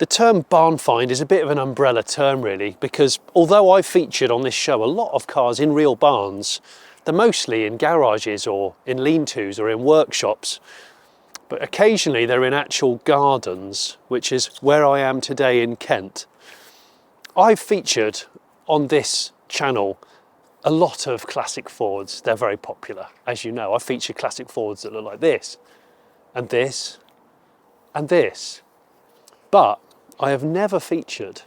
The term barn find is a bit of an umbrella term really, because although I've featured on this show a lot of cars in real barns, they're mostly in garages or in lean-tos or in workshops, but occasionally they're in actual gardens, which is where I am today in Kent. I've featured on this channel a lot of classic Fords. They're very popular, as you know. I feature classic Fords that look like this, and this, and this. But I have never featured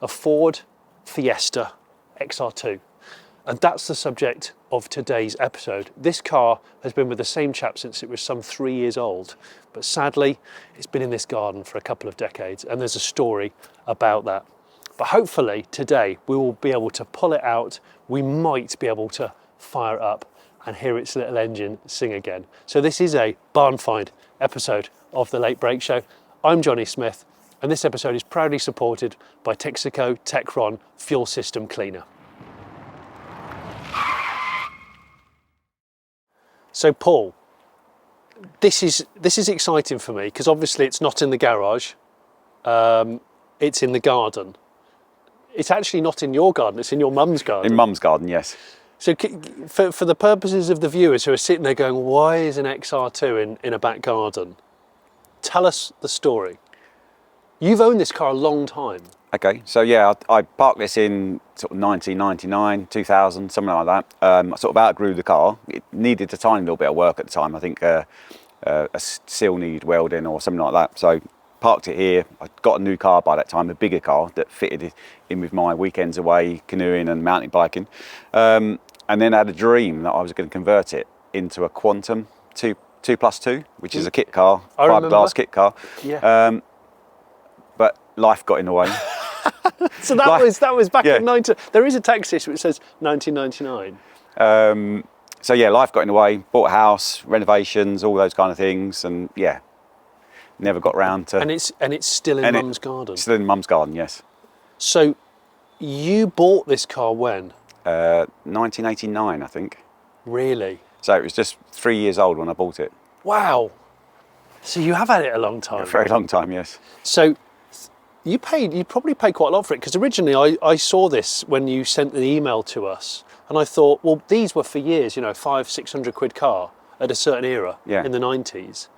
a Ford Fiesta XR2. And that's the subject of today's episode. This car has been with the same chap since it was some 3 years old. But sadly, it's been in this garden for a couple of decades, and there's a story about that. But hopefully today we will be able to pull it out. We might be able to fire it up and hear its little engine sing again. So this is a barn find episode of the Late Break Show. I'm Jonny Smith, and this episode is proudly supported by Texaco Techron Fuel System Cleaner. So Paul, this is exciting for me because obviously it's not in the garage, it's in the garden. It's actually not in your garden, it's in your mum's garden. In mum's garden, yes. So for the purposes of the viewers who are sitting there going, why is an XR2 in a back garden? Tell us the story. You've owned this car a long time. Okay, so yeah, I parked this in sort of 1999, 2000, something like that. I sort of outgrew the car. It needed a tiny little bit of work at the time. I think a seal needed welding or something like that. So parked it here. I got a new car by that time, a bigger car that fitted in with my weekends away canoeing and mountain biking. And then I had a dream that I was going to convert it into a Quantum 2+2, which is a kit car, fiberglass kit car. Yeah. But life got in the way. So that was back in 19. There is a text here which says 1999. So yeah, life got in the way. Bought a house, renovations, all those kind of things, and yeah, never got round to. And it's still in mum's garden. Still in mum's garden, yes. So you bought this car when? 1989, I think. Really? So it was just 3 years old when I bought it. Wow. So you have had it a long time. A very long time, yes. So you probably paid quite a lot for it, because originally I saw this when you sent the email to us, and I thought, well, these were for years, you know, 500-600 quid car at a certain era in the 90s.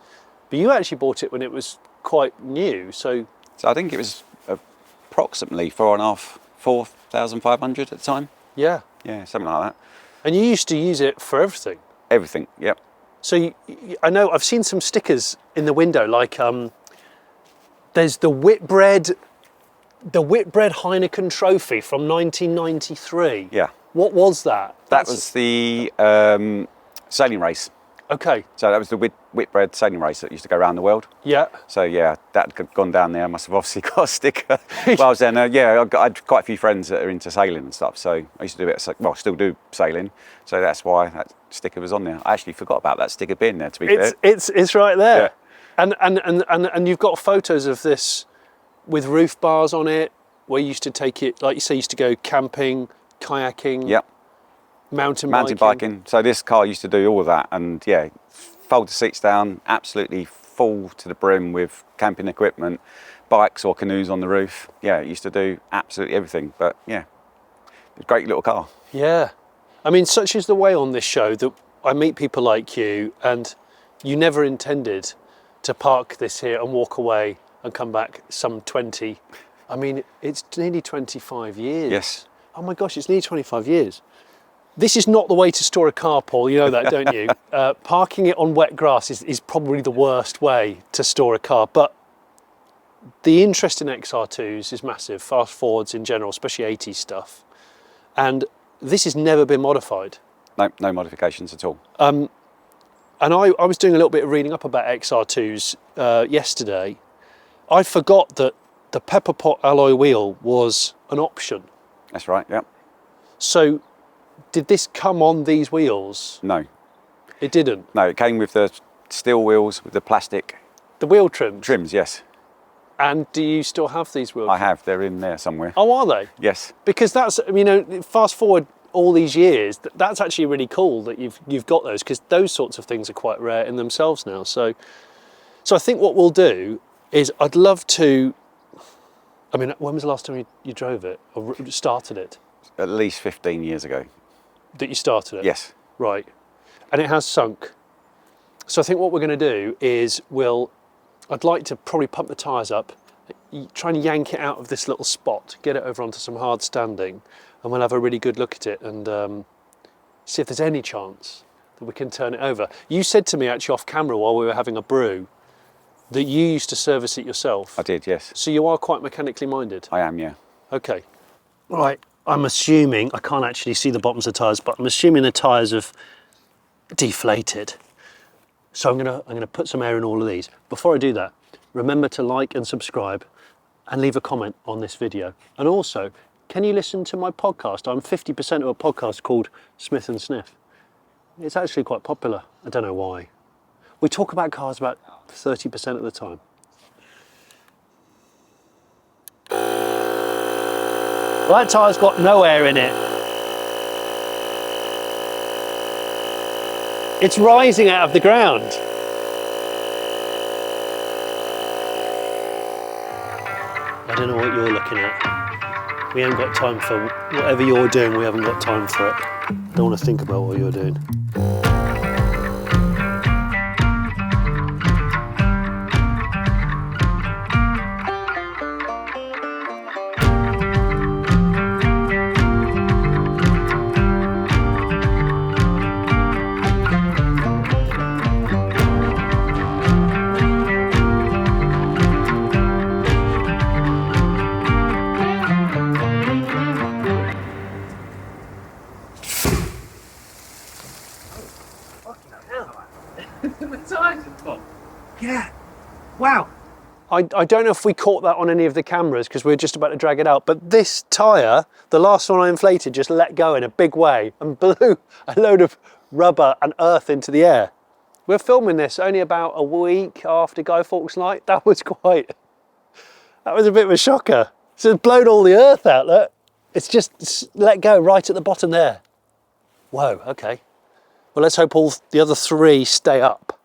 But you actually bought it when it was quite new, so I think it was approximately 4,500 at the time. Yeah. Yeah, something like that. And you used to use it for everything. Everything, yep. So I know I've seen some stickers in the window, like there's the Whitbread Heineken Trophy from 1993. Yeah. What was that? That was the sailing race. Okay. So that was the Whitbread sailing race that used to go around the world. Yeah. So yeah, that had gone down there. I must have obviously got a sticker while I was there. Yeah, I had quite a few friends that are into sailing and stuff. So I used to do a bit of, well, still do sailing. So that's why that sticker was on there. I actually forgot about that sticker being there, to be fair. It's right there. Yeah. And you've got photos of this with roof bars on it, where you used to take it, like you say, you used to go camping, kayaking. Yep. Mountain biking. So this car used to do all of that, and yeah, fold the seats down, absolutely full to the brim with camping equipment, bikes or canoes on the roof. Yeah, it used to do absolutely everything. But yeah, it's a great little car. Yeah. I mean, such is the way on this show that I meet people like you, and you never intended to park this here and walk away and come back some 20. I mean, it's nearly 25 years. Yes. Oh my gosh, it's nearly 25 years. This is not the way to store a car, Paul, you know that, don't you? Parking it on wet grass is probably the worst way to store a car, but the interest in XR2s is massive, fast forwards in general, especially 80s stuff, and this has never been modified. No modifications at all. And I was doing a little bit of reading up about XR2s yesterday. I forgot that the pepper pot alloy wheel was an option. That's right, yeah. So did this come on these wheels? No. It didn't? No, it came with the steel wheels with the plastic. The wheel trims? Trims, yes. And do you still have these wheel trims? I have, they're in there somewhere. Oh, are they? Yes. Because that's, you know, fast forward all these years, that's actually really cool that you've got those, because those sorts of things are quite rare in themselves now. So I think what we'll do is I'd love to I mean, when was the last time you drove it or started it? At least 15 years ago. That you started it? Yes. Right. And it has sunk. So I think what we're going to do is I'd like to probably pump the tyres up, try and yank it out of this little spot, get it over onto some hard standing, and we'll have a really good look at it and see if there's any chance that we can turn it over. You said to me actually off camera while we were having a brew that you used to service it yourself. I did, yes. So you are quite mechanically minded? I am, yeah. Okay. Right, I'm assuming, I can't actually see the bottoms of the tyres, but I'm assuming the tyres have deflated. So I'm gonna put some air in all of these. Before I do that, remember to like and subscribe and leave a comment on this video. And also, can you listen to my podcast? I'm 50% of a podcast called Smith and Sniff. It's actually quite popular. I don't know why. We talk about cars about 30% of the time. Well, that tyre's got no air in it. It's rising out of the ground. I don't know what you're looking at. We haven't got time for whatever you're doing, we haven't got time for it. Don't want to think about what you're doing. Yeah, wow. I don't know if we caught that on any of the cameras because we were just about to drag it out, but this tyre, the last one I inflated, just let go in a big way and blew a load of rubber and earth into the air. We're filming this only about a week after Guy Fawkes Night. That was a bit of a shocker. So it's blown all the earth out, look. It's just let go right at the bottom there. Whoa, okay. Well, let's hope all the other three stay up.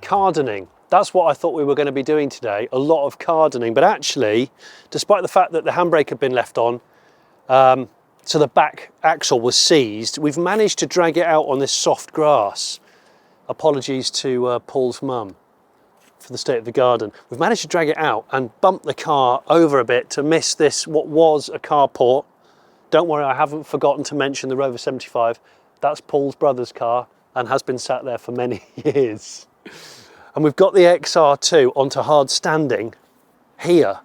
Cardening. That's what I thought we were going to be doing today, a lot of cardening, but actually, despite the fact that the handbrake had been left on, so the back axle was seized, we've managed to drag it out on this soft grass. Apologies to Paul's mum for the state of the garden. We've managed to drag it out and bump the car over a bit to miss this, what was a carport. Don't worry, I haven't forgotten to mention the Rover 75. That's Paul's brother's car and has been sat there for many years. And we've got the XR2 onto hard standing here.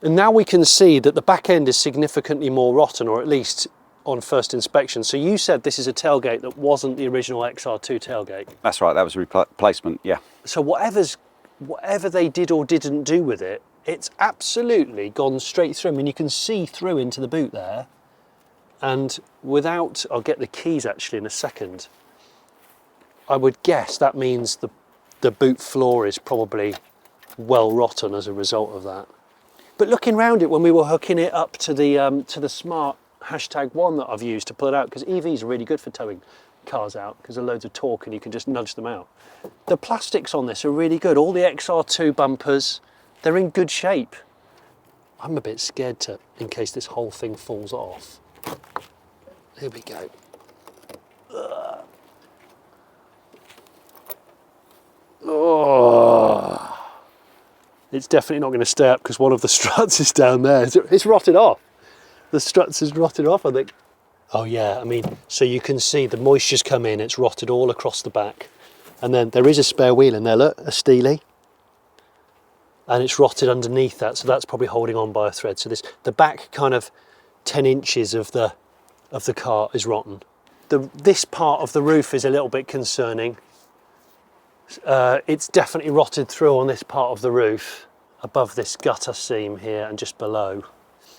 And now we can see that the back end is significantly more rotten, or at least on first inspection. So you said this is a tailgate that wasn't the original XR2 tailgate. That's right, that was a replacement, yeah. So whatever they did or didn't do with it, it's absolutely gone straight through. I mean, you can see through into the boot there. And without, I'll get the keys actually in a second. I would guess that means the boot floor is probably well rotten as a result of that. But looking around it when we were hooking it up to the smart #1 that I've used to pull it out, because EVs are really good for towing cars out because there's loads of torque and you can just nudge them out. The plastics on this are really good. All the XR2 bumpers, they're in good shape. I'm a bit scared in case this whole thing falls off. Here we go. Oh, It's definitely not going to stay up because one of the struts is down there. It's rotted off. The struts is rotted off, I think. Oh yeah, I mean, so you can see the moisture's come in, it's rotted all across the back. And then there is a spare wheel in there, look, a Steely. And it's rotted underneath that, so that's probably holding on by a thread. So the back kind of 10 inches of the car is rotten. This part of the roof is a little bit concerning. It's definitely rotted through on this part of the roof, above this gutter seam here and just below.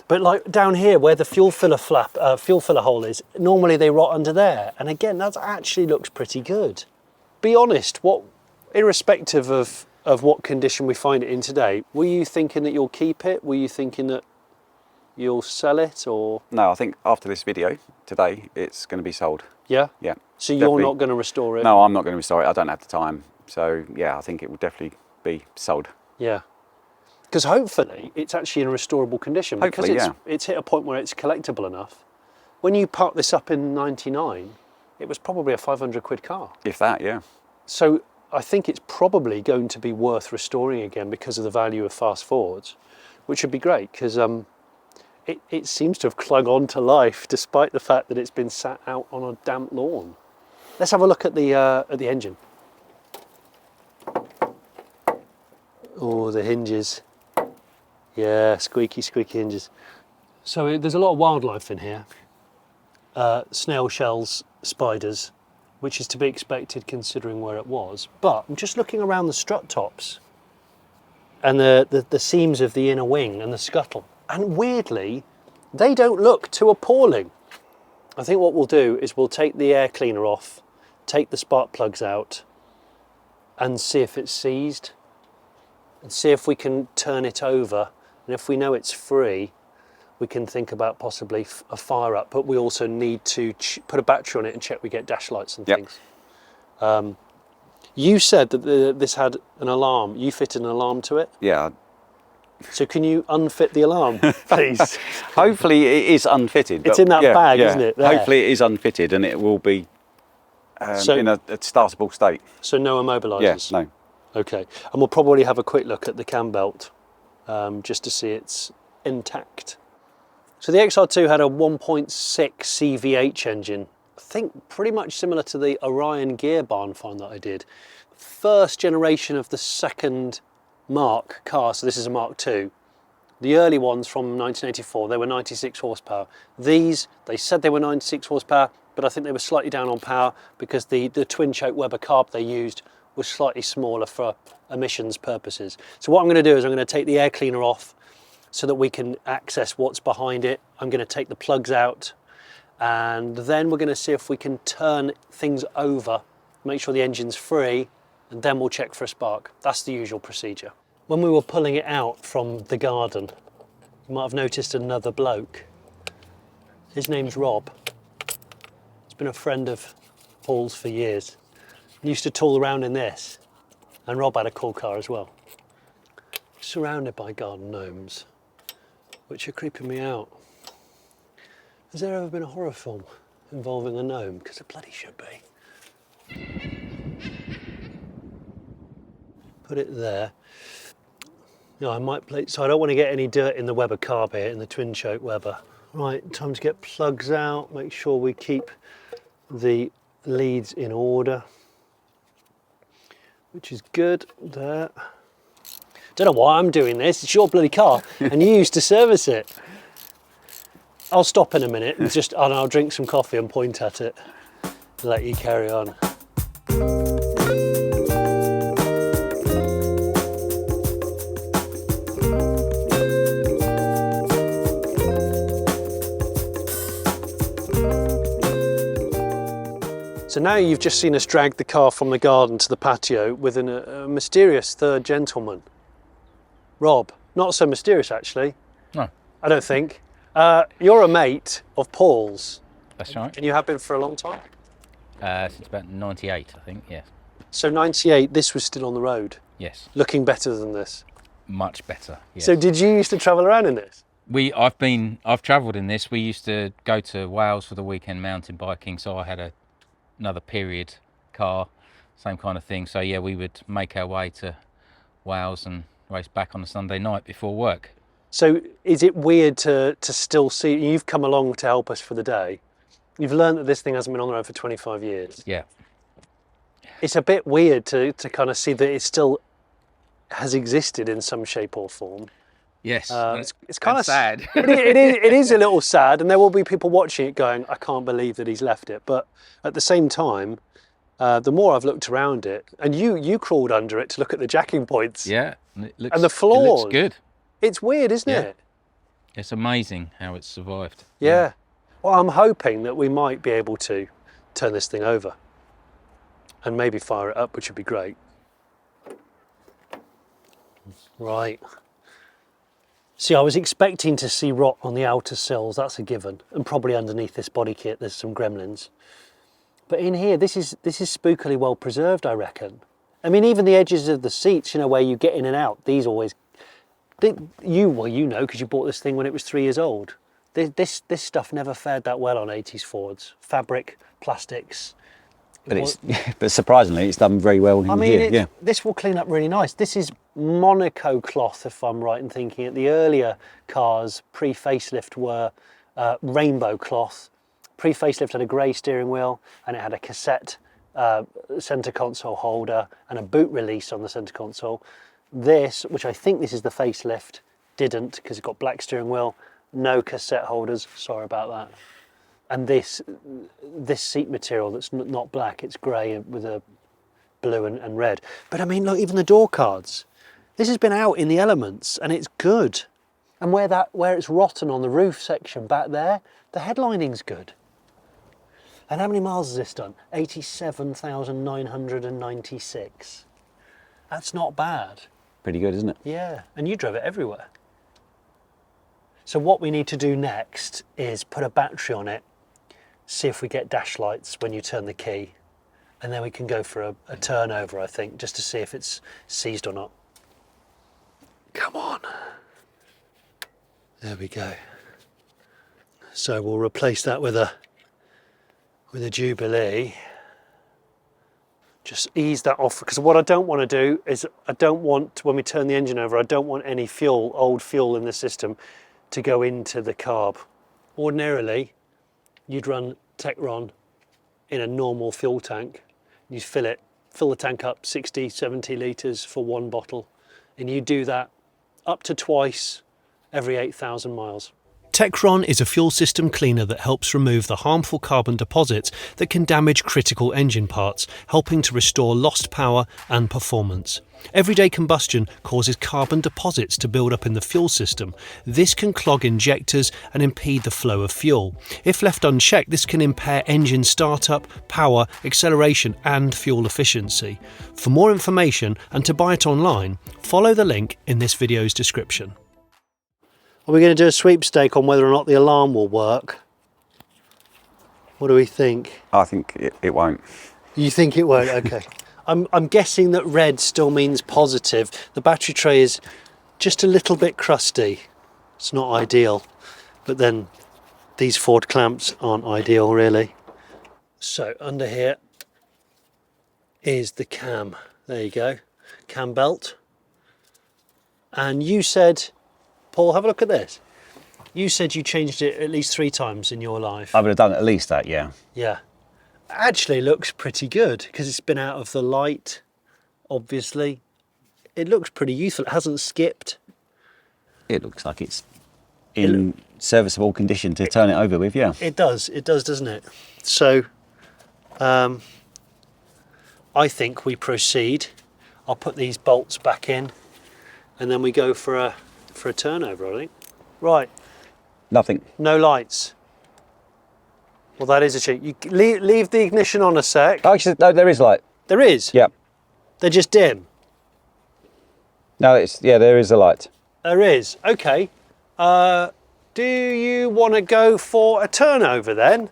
But like down here where the fuel filler hole is, normally they rot under there. And again, that actually looks pretty good. Be honest, irrespective of what condition we find it in today, were you thinking that you'll keep it? Were you thinking that you'll sell it, or? No, I think after this video today, it's going to be sold. Yeah? Yeah. So you're not going to restore it? No, I'm not going to restore it. I don't have the time. So yeah, I think it will definitely be sold. Yeah. Because hopefully it's actually in a restorable condition. Hopefully, because it's hit a point where it's collectible enough. When you parked this up in '99, it was probably a 500 quid car. If that, yeah. So I think it's probably going to be worth restoring again because of the value of fast forwards, which would be great because it seems to have clung on to life despite the fact that it's been sat out on a damp lawn. Let's have a look at the engine. Oh, the hinges. Yeah, squeaky, squeaky hinges. So there's a lot of wildlife in here. Snail shells, spiders, which is to be expected considering where it was. But I'm just looking around the strut tops and the seams of the inner wing and the scuttle. And weirdly, they don't look too appalling. I think what we'll do is we'll take the air cleaner off, take the spark plugs out and see if it's seized and see if we can turn it over. And if we know it's free, we can think about possibly a fire up, but we also need to put a battery on it and check we get dash lights and things. You said that this had an alarm. You fitted an alarm to it? Yeah. So can you unfit the alarm, please? Hopefully it is unfitted. It's in that bag, isn't it? There. Hopefully it is unfitted and it will be in a startable state. So no immobilisers? Yeah, no. Okay, and we'll probably have a quick look at the cam belt just to see it's intact. So the XR2 had a 1.6 CVH engine, I think pretty much similar to the Orion gear barn find that I did. First generation of the second Mark car, so this is a Mark II. The early ones from 1984, they were 96 horsepower. These, they said they were 96 horsepower, but I think they were slightly down on power because the twin choke Weber carb they used was slightly smaller for emissions purposes. So what I'm going to do is I'm going to take the air cleaner off so that we can access what's behind it. I'm going to take the plugs out and then we're going to see if we can turn things over, make sure the engine's free, and then we'll check for a spark. That's the usual procedure. When we were pulling it out from the garden, you might have noticed another bloke. His name's Rob. He's been a friend of Paul's for years. He used to tool around in this, and Rob had a cool car as well. Surrounded by garden gnomes, which are creeping me out. Has there ever been a horror film involving a gnome? Because it bloody should be. Put it there. No, I might play, so I don't want to get any dirt in the Weber carb here, in the twin choke Weber. Right, time to get plugs out, make sure we keep the leads in order, which is good there. Don't know why I'm doing this, it's your bloody car and you used to service it. I'll stop in a minute and I'll drink some coffee and point at it and let you carry on. So now you've just seen us drag the car from the garden to the patio with a mysterious third gentleman. Rob, not so mysterious actually. No. I don't think. You're a mate of Paul's. That's right. And you have been for a long time? Since about 98, I think, yes. So 98, this was still on the road? Yes. Looking better than this? Much better, yes. So did you used to travel around in this? I've travelled in this. We used to go to Wales for the weekend mountain biking, so I had another period car, same kind of thing. So yeah, we would make our way to Wales and race back on a Sunday night before work. So is it weird to still see, you've come along to help us for the day. You've learned that this thing hasn't been on the road for 25 years. Yeah. It's a bit weird to kind of see that it still has existed in some shape or form. Yes, It's kind of sad. it is a little sad, and there will be people watching it going, I can't believe that he's left it. But at the same time, the more I've looked around it, and you crawled under it to look at the jacking points. Yeah, and it looks, and the floors. It looks good. It's weird, isn't it? It's amazing how it's survived. Yeah. Well, I'm hoping that we might be able to turn this thing over and maybe fire it up, which would be great. Right. See, I was expecting to see rot on the outer sills, that's a given, and probably underneath this body kit there's some gremlins. But in here, this is spookily well preserved, I reckon. I mean, even the edges of the seats, you know, where you get in and out, these always... you know, because you bought this thing when it was 3 years old. This stuff never fared that well on 80s Fords. Fabric, plastics. But surprisingly, it's done very well in here. This will clean up really nice. This is Monaco cloth, if I'm right in thinking it. The earlier cars, pre-facelift, were rainbow cloth. Pre-facelift had a grey steering wheel, and it had a cassette centre console holder and a boot release on the centre console. This, which I think this is the facelift, didn't, because it got black steering wheel, no cassette holders, sorry about that. And this seat material that's not black, it's grey with a blue and red. But I mean, look, even the door cards. This has been out in the elements and it's good. And where it's rotten on the roof section back there, the headlining's good. And how many miles has this done? 87,996. That's not bad. Pretty good, isn't it? Yeah, and you drove it everywhere. So what we need to do next is put a battery on it, see if we get dash lights when you turn the key, and then we can go for a turnover, I think, just to see if it's seized or not. Come on. There we go. So we'll replace that with a Jubilee. Just ease that off, because what I don't want to do is when we turn the engine over, I don't want any old fuel in the system to go into the carb. Ordinarily, you'd run Techron in a normal fuel tank. You fill the tank up 60, 70 litres for one bottle, and you do that up to twice every 8,000 miles. Techron is a fuel system cleaner that helps remove the harmful carbon deposits that can damage critical engine parts, helping to restore lost power and performance. Everyday combustion causes carbon deposits to build up in the fuel system. This can clog injectors and impede the flow of fuel. If left unchecked, this can impair engine startup, power, acceleration and fuel efficiency. For more information and to buy it online, follow the link in this video's description. Are we going to do a sweepstake on whether or not the alarm will work? What do we think? I think it won't. You think it won't? Okay. I'm guessing that red still means positive. The battery tray is just a little bit crusty. It's not ideal. But then these Ford clamps aren't ideal really. So under here is the cam. There you go. Cam belt. And you said... Paul, have a look at this. You said you changed it at least 3 times in your life. I would have done at least that, yeah. Yeah. Actually looks pretty good because it's been out of the light, obviously. It looks pretty youthful. It hasn't skipped. It looks like it's in serviceable condition to turn it over with, yeah. It does, doesn't it? So, I think we proceed. I'll put these bolts back in and then we go for a turnover, I think. Right. Nothing. No lights. Well, that is a cheat. You leave the ignition on a sec. Oh, actually, no, there is light. There is? Yeah. They're just dim? No, there is a light. There is. Okay. Do you want to go for a turnover then?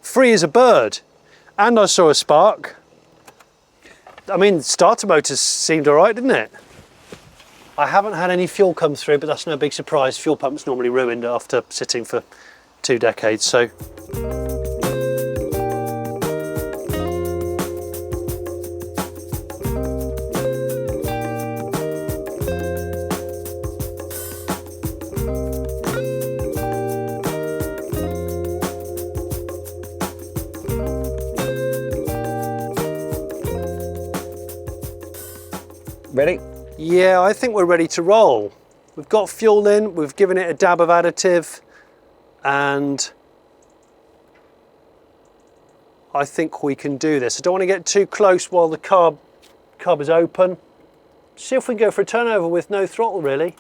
Free as a bird. And I saw a spark. I mean, starter motors seemed all right, didn't it? I haven't had any fuel come through, but that's no big surprise. Fuel pump's normally ruined after sitting for 2 decades, so. Ready? Yeah, I think we're ready to roll. We've got fuel in, we've given it a dab of additive, and I think we can do this. I don't want to get too close while the carb is open. See if we can go for a turnover with no throttle, really.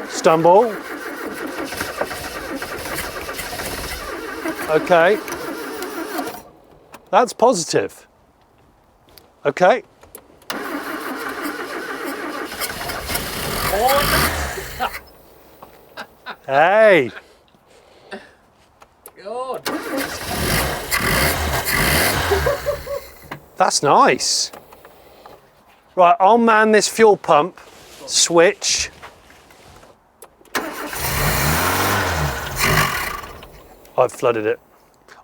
Stumble. Okay. That's positive. Okay. Hey. God. That's nice. Right, I'll man this fuel pump. Switch. I've flooded it.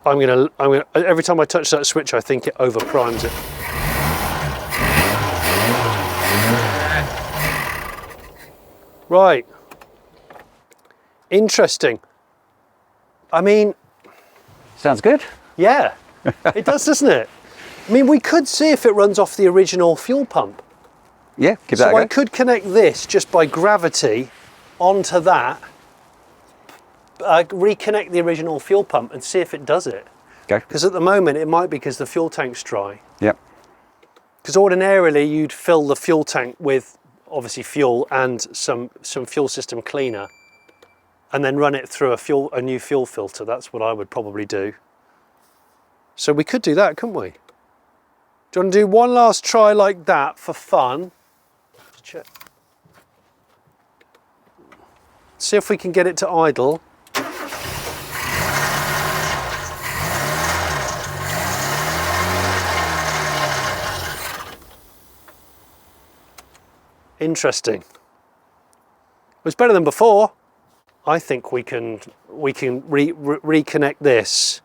I'm gonna, every time I touch that switch, I think it over primes it. Right. Interesting. I mean, Sounds good. yeah, it does, doesn't it? I mean, we could see if it runs off the original fuel pump. Yeah, give that So a go. I could connect this just by gravity onto that, reconnect the original fuel pump and see if it does it. Go. Because at the moment it might be because the fuel tank's dry. Yep. Because ordinarily you'd fill the fuel tank with obviously fuel and some fuel system cleaner, and then run it through a new fuel filter. That's what I would probably do. So we could do that, couldn't we? Do you want to do one last try like that for fun? Check. See if we can get it to idle. Interesting. It was better than before. I think we can reconnect this,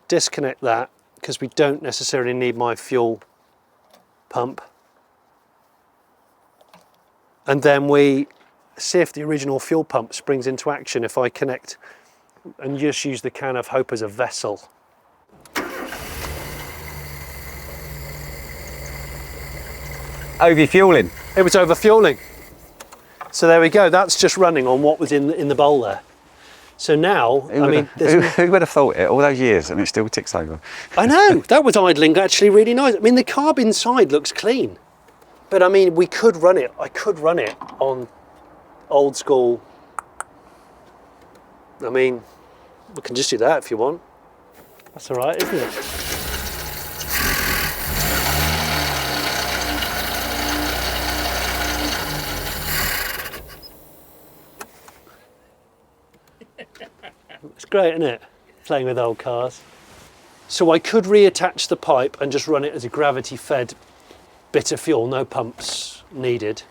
disconnect that, because we don't necessarily need my fuel pump. And then we see if the original fuel pump springs into action if I connect and just use the can of hope as a vessel. Over-fueling. It was overfueling. So there we go, that's just running on what was in the bowl there. So now, I mean, who would have thought it all those years and it still ticks over? I know, that was idling actually really nice. I mean, the carb inside looks clean. But I mean, we could run it, I could run it on old school. I mean, we can just do that if you want. That's all right, isn't it? It's great, isn't it? Playing with old cars. So I could reattach the pipe and just run it as a gravity-fed bit of fuel, no pumps needed,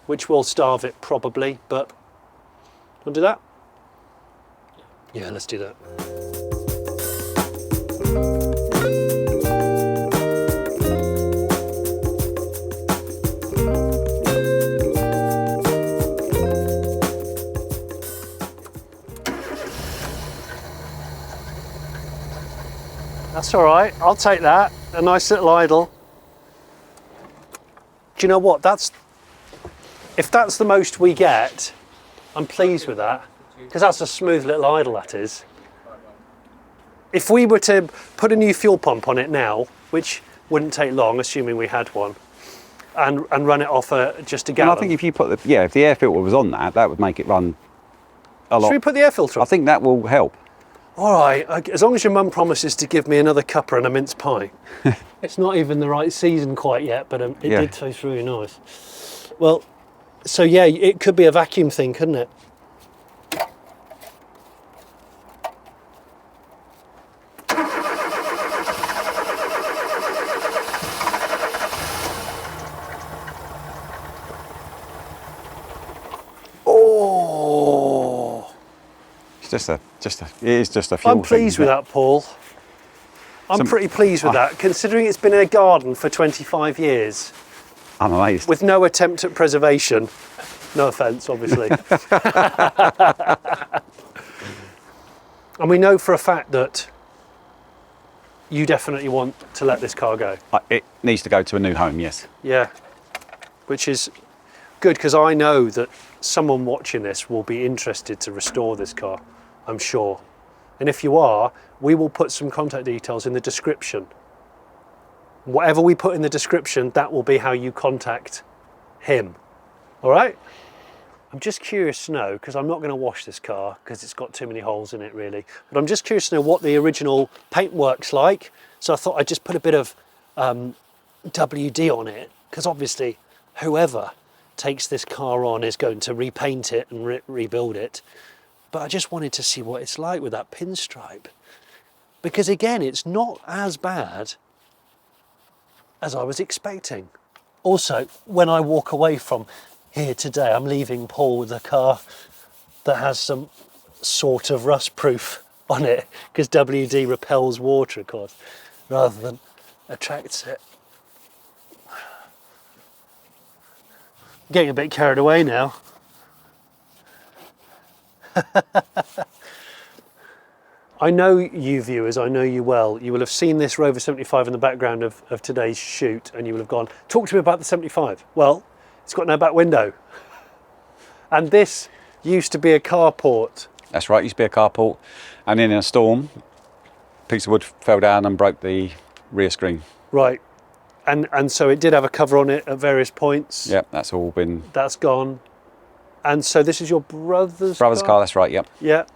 which will starve it probably, but want to do that? Yeah, let's do that. That's all right, I'll take that. A nice little idle. Do you know what? If that's the most we get, I'm pleased with that, because that's a smooth little idle, that is. If we were to put a new fuel pump on it now, which wouldn't take long, assuming we had one, and run it off just a gallon. And I think if you put if the air filter was on that would make it run a lot. Should we put the air filter on? I think that will help. All right, as long as your mum promises to give me another cuppa and a mince pie. It's not even the right season quite yet, but it did taste really nice. Well, so yeah, it could be a vacuum thing, couldn't it? Oh! It is just a fuel I'm pleased thing, with that, Paul. I'm pretty pleased with that, considering it's been in a garden for 25 years. I'm amazed. With no attempt at preservation. No offence, obviously. And we know for a fact that you definitely want to let this car go. It needs to go to a new home, yes. Yeah, which is good because I know that someone watching this will be interested to restore this car, I'm sure. And if you are, we will put some contact details in the description. Whatever we put in the description, that will be how you contact him. All right? I'm just curious to know, because I'm not going to wash this car because it's got too many holes in it really, but I'm just curious to know what the original paintwork's like. So I thought I'd just put a bit of WD on it, because obviously whoever takes this car on is going to repaint it and rebuild it. But I just wanted to see what it's like with that pinstripe. Because again, it's not as bad as I was expecting. Also, when I walk away from here today, I'm leaving Paul with a car that has some sort of rust proof on it, because WD repels water, of course, rather than attracts it. Getting a bit carried away now. I know you viewers, I know you well. You will have seen this Rover 75 in the background of today's shoot, and you will have gone, talk to me about the 75. Well, it's got no back window. And this used to be a carport. That's right, used to be a carport. And in a storm, a piece of wood fell down and broke the rear screen. Right. And so it did have a cover on it at various points. Yeah, that's all been... That's gone. And so this is your brother's car, that's right, yep. Yeah.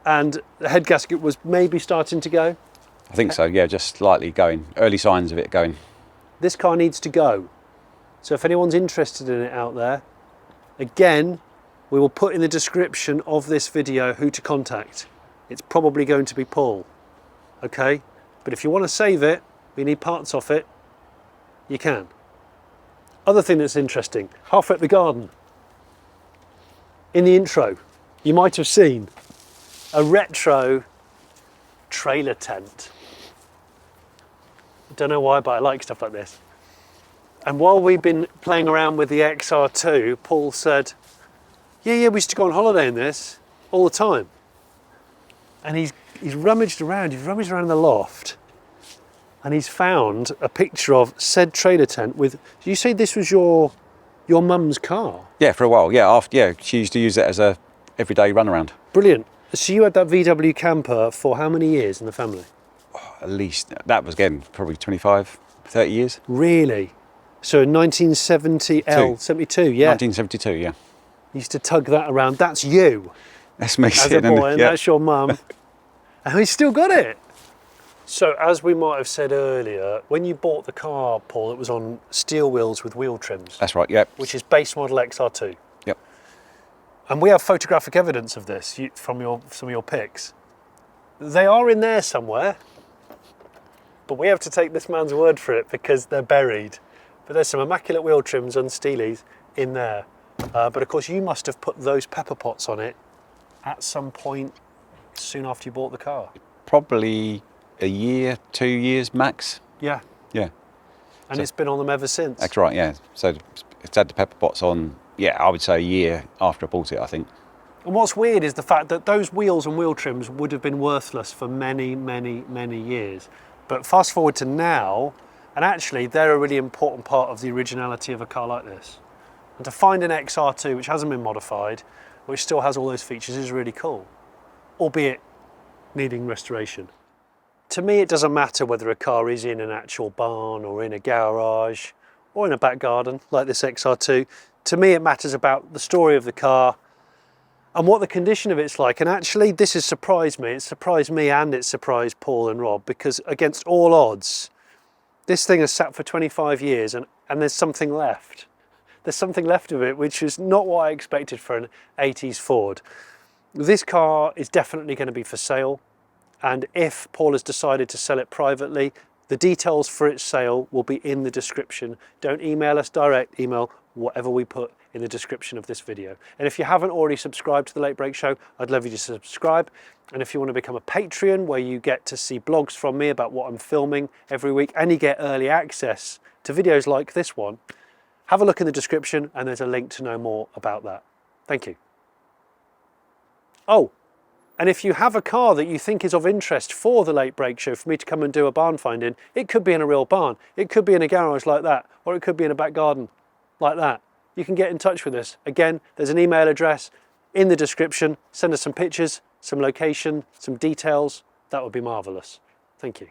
And the head gasket was maybe starting to go? I think so, yeah, just slightly going. Early signs of it going. This car needs to go. So if anyone's interested in it out there, again, we will put in the description of this video who to contact. It's probably going to be Paul, okay? But if you want to save it, we need parts off it, you can. Other thing that's interesting, halfway up the garden, in the intro, you might have seen a retro trailer tent. I don't know why, but I like stuff like this. And while we've been playing around with the XR2, Paul said, yeah, we used to go on holiday in this all the time. And he's rummaged around in the loft, and he's found a picture of said trailer tent with, did you say this was your mum's car? Yeah, for a while, yeah, she used to use it as a everyday runaround. Brilliant. So you had that VW camper for how many years in the family? Oh, at least, that was again, probably 25, 30 years. Really? So in 1972, yeah. 1972, yeah. Used to tug that around. That's you. That's me as a boy, and that's your mum. And he's still got it. So as we might have said earlier, when you bought the car, Paul, it was on steel wheels with wheel trims. That's right, yep. Which is base model XR2. Yep. And we have photographic evidence of this from some of your pics. They are in there somewhere, but we have to take this man's word for it because they're buried. But there's some immaculate wheel trims and steelies in there. But of course you must have put those pepper pots on it at some point soon after you bought the car. Probably a year, 2 years max. Yeah. Yeah. And it's been on them ever since. That's right, yeah. So it's had the pepper pots on, yeah, I would say a year after I bought it, I think. And what's weird is the fact that those wheels and wheel trims would have been worthless for many, many, many years. But fast forward to now, and actually they're a really important part of the originality of a car like this. And to find an XR2 which hasn't been modified, which still has all those features, is really cool, albeit needing restoration. To me, it doesn't matter whether a car is in an actual barn or in a garage or in a back garden like this XR2. To me, it matters about the story of the car and what the condition of it's like. And actually, this has surprised me. It surprised me and it surprised Paul and Rob, because against all odds, this thing has sat for 25 years and there's something left. There's something left of it, which is not what I expected for an 80s Ford. This car is definitely going to be for sale. And if Paul has decided to sell it privately, the details for its sale will be in the description. Don't email us direct, email whatever we put in the description of this video. And if you haven't already subscribed to The Late Break Show, I'd love you to subscribe. And if you want to become a Patreon, where you get to see blogs from me about what I'm filming every week, and you get early access to videos like this one, have a look in the description and there's a link to know more about that. Thank you. Oh, And if you have a car that you think is of interest for the late break show, for me to come and do a barn find in, it could be in a real barn, it could be in a garage like that, or it could be in a back garden like that. You can get in touch with us. Again, there's an email address in the description. Send us some pictures, some location, some details. That would be marvellous. Thank you.